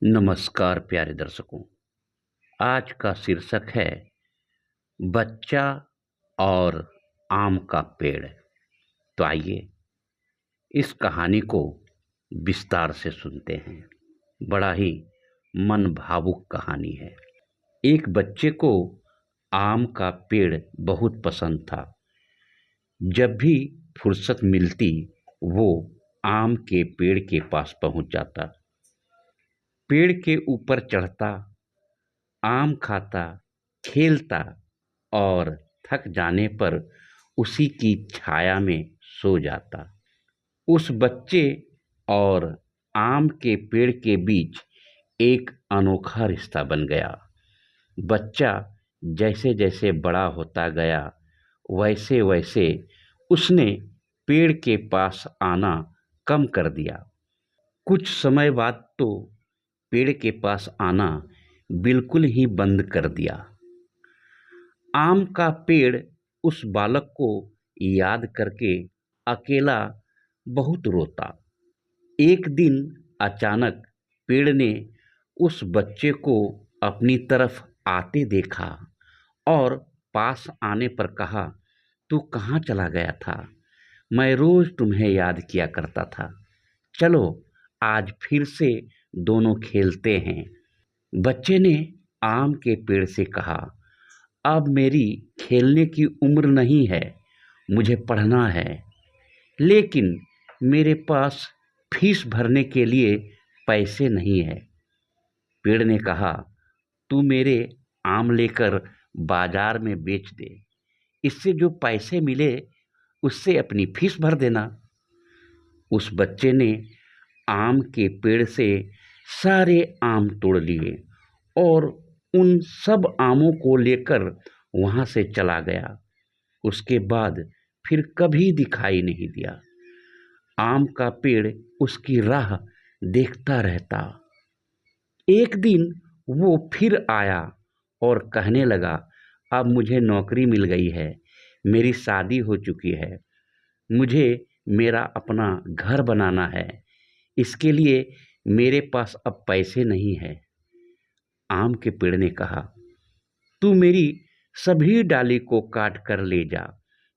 नमस्कार प्यारे दर्शकों। आज का शीर्षक है बच्चा और आम का पेड़। तो आइए इस कहानी को विस्तार से सुनते हैं। बड़ा ही मन भावुक कहानी है। एक बच्चे को आम का पेड़ बहुत पसंद था। जब भी फुर्सत मिलती वो आम के पेड़ के पास पहुंच जाता, पेड़ के ऊपर चढ़ता, आम खाता, खेलता और थक जाने पर उसी की छाया में सो जाता। उस बच्चे और आम के पेड़ के बीच एक अनोखा रिश्ता बन गया। बच्चा जैसे जैसे बड़ा होता गया, वैसे वैसे उसने पेड़ के पास आना कम कर दिया। कुछ समय बाद तो पेड़ के पास आना बिल्कुल ही बंद कर दिया। आम का पेड़ उस बालक को याद करके अकेला बहुत रोता। एक दिन अचानक पेड़ ने उस बच्चे को अपनी तरफ आते देखा और पास आने पर कहा, तू कहाँ चला गया था? मैं रोज तुम्हें याद किया करता था। चलो आज फिर से दोनों खेलते हैं। बच्चे ने आम के पेड़ से कहा, अब मेरी खेलने की उम्र नहीं है, मुझे पढ़ना है। लेकिन मेरे पास फीस भरने के लिए पैसे नहीं है। पेड़ ने कहा, तू मेरे आम लेकर बाजार में बेच दे, इससे जो पैसे मिले उससे अपनी फीस भर देना। उस बच्चे ने आम के पेड़ से सारे आम तोड़ लिए और उन सब आमों को लेकर वहां से चला गया। उसके बाद फिर कभी दिखाई नहीं दिया। आम का पेड़ उसकी राह देखता रहता। एक दिन वो फिर आया और कहने लगा, अब मुझे नौकरी मिल गई है, मेरी शादी हो चुकी है, मुझे मेरा अपना घर बनाना है, इसके लिए मेरे पास अब पैसे नहीं है। आम के पेड़ ने कहा, तू मेरी सभी डाली को काट कर ले जा,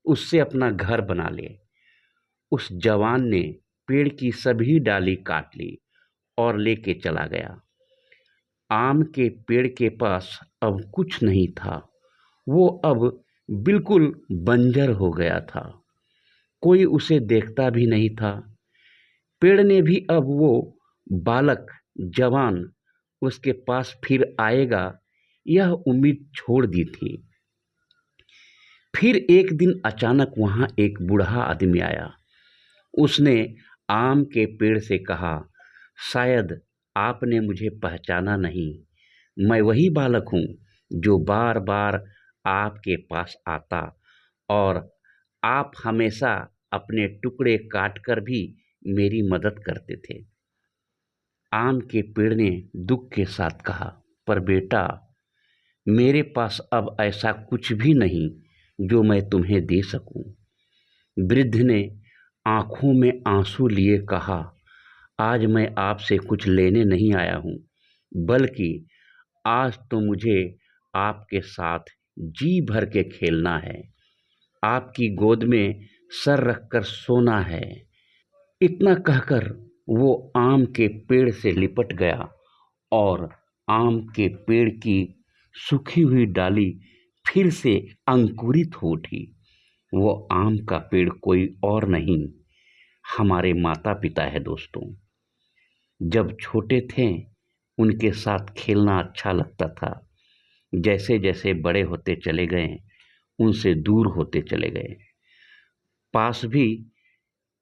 उससे अपना घर बना ले। उस जवान ने पेड़ की सभी डाली काट ली और लेके चला गया। आम के पेड़ के पास अब कुछ नहीं था। वो अब बिल्कुल बंजर हो गया था। कोई उसे देखता भी नहीं था। पेड़ ने भी अब वो बालक जवान उसके पास फिर आएगा यह उम्मीद छोड़ दी थी। फिर एक दिन अचानक वहां एक बूढ़ा आदमी आया। उसने आम के पेड़ से कहा, शायद आपने मुझे पहचाना नहीं। मैं वही बालक हूँ जो बार बार आपके पास आता और आप हमेशा अपने टुकड़े काट कर भी मेरी मदद करते थे। आम के पेड़ ने दुख के साथ कहा, पर बेटा, मेरे पास अब ऐसा कुछ भी नहीं जो मैं तुम्हें दे सकूं। वृद्ध ने आंखों में आंसू लिए कहा, आज मैं आपसे कुछ लेने नहीं आया हूं, बल्कि आज तो मुझे आपके साथ जी भर के खेलना है, आपकी गोद में सर रखकर सोना है। इतना कहकर वो आम के पेड़ से लिपट गया और आम के पेड़ की सूखी हुई डाली फिर से अंकुरित हो उठी। वो आम का पेड़ कोई और नहीं, हमारे माता पिता है दोस्तों। जब छोटे थे उनके साथ खेलना अच्छा लगता था। जैसे जैसे बड़े होते चले गए उनसे दूर होते चले गए। पास भी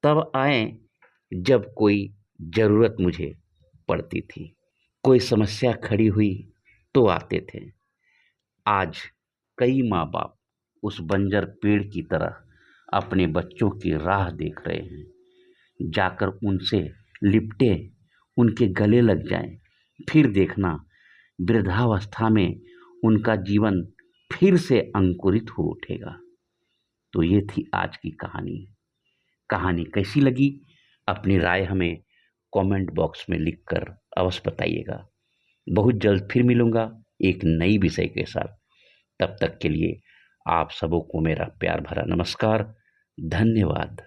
तब आए जब कोई जरूरत मुझे पड़ती थी, कोई समस्या खड़ी हुई तो आते थे। आज कई माँ बाप उस बंजर पेड़ की तरह अपने बच्चों की राह देख रहे हैं। जाकर उनसे लिपटे, उनके गले लग जाएं, फिर देखना वृद्धावस्था में उनका जीवन फिर से अंकुरित हो उठेगा। तो ये थी आज की कहानी। कहानी कैसी लगी अपनी राय हमें कमेंट बॉक्स में लिखकर अवश्य बताइएगा। बहुत जल्द फिर मिलूँगा एक नई विषय के साथ। तब तक के लिए आप सबों को मेरा प्यार भरा नमस्कार। धन्यवाद।